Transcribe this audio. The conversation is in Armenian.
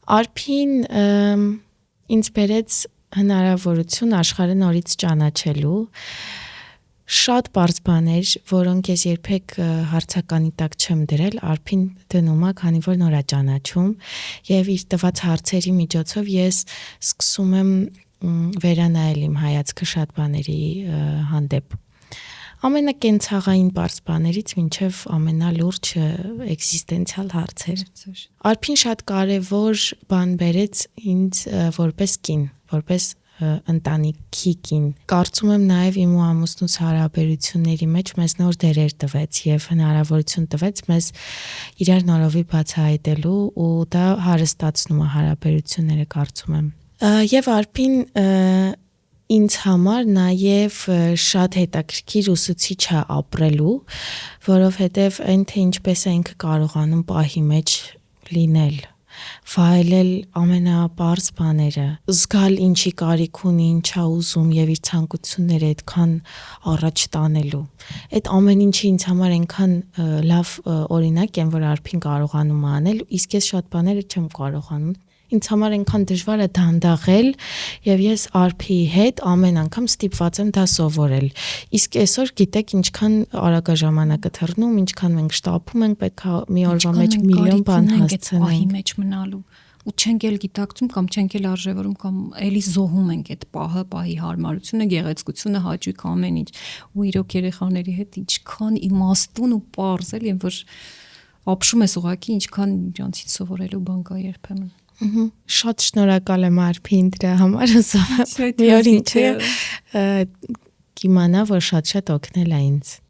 Արփին ինձ բերեց հնարավորություն աշխարհը նորից ճանաչելու, շատ պարզ բաներ, որոնք ես երբեք հարցականի տակ չեմ դրել, Արփին դնում է, քանի որ նոր է ճանաչում, եւ իր տված հարցերի միջոցով ես սկսում եմ վերանայել իմ հայացքը շատ բաների հանդեպ։ Ամենակենցաղային պարզ բաներից մինչև ամենալուրջ էքզիստենցիալ հարցեր։ Արփին շատ կարևոր բան բերեց ինձ որպես կին, որպես ընտանիքի կին։ Կարծում եմ նաև իմ ու ամուսնուս հարաբերությունների մեջ մեզ նոր դերեր տվեց եւ հնարավորություն տվեց մեզ իրար նորովի բացահայտելու ու դա հարստացնում է հարաբերությունները, կարծում եմ։ Եվ Արփին ինձ համար նաև շատ հետաքրքիր ուսուցիչ է ապրելու, որովհետև այն թե ինչպես է ինքը կարողանում պահի մեջ լինել, վայելել ամենապարզ բաները, զգալ ինչի կարիք ունի, ինչ է ուզում եւ իր ցանկությունները այդքան առաջ տանելու։ Այդ ամեն ինչը ինձ համար այնքան լավ օրինակ են, որ Արփին կարողանում է անել, իսկ ես շատ բաները չեմ կարողանում։ Ինձ համար այնքան դժվար է դանդաղել եւ ես Արփիի հետ ամեն անգամ ստիպված եմ դա սովորել։ Իսկ այսօր գիտեք ինչքան արագ է ժամանակը թռնում, ինչքան մենք շտապում ենք, պետք է մի օրվա մեջ միլիոն բան հասցնենք։ Պահի մեջ մնալու ու չենք էլ գիտակցում կամ չենք էլ արժևորում կամ էլի զոհում ենք այդ պահի հարմարությունը, գեղեցկությունը, հաճույք ամեն ինչ։ Ու իրոք երեխաների հետ ինչքան իմաստուն ու պարզ էլ, որ ապշում ես ուղակի ինչքան իրանցից սովորելու բան կա երբեմն։ Շատ շնորհակալ եմ Արփին դրա համար, հուսով եմ մի օր ինչ կիմանա, որ շատ օգնել է ինձ։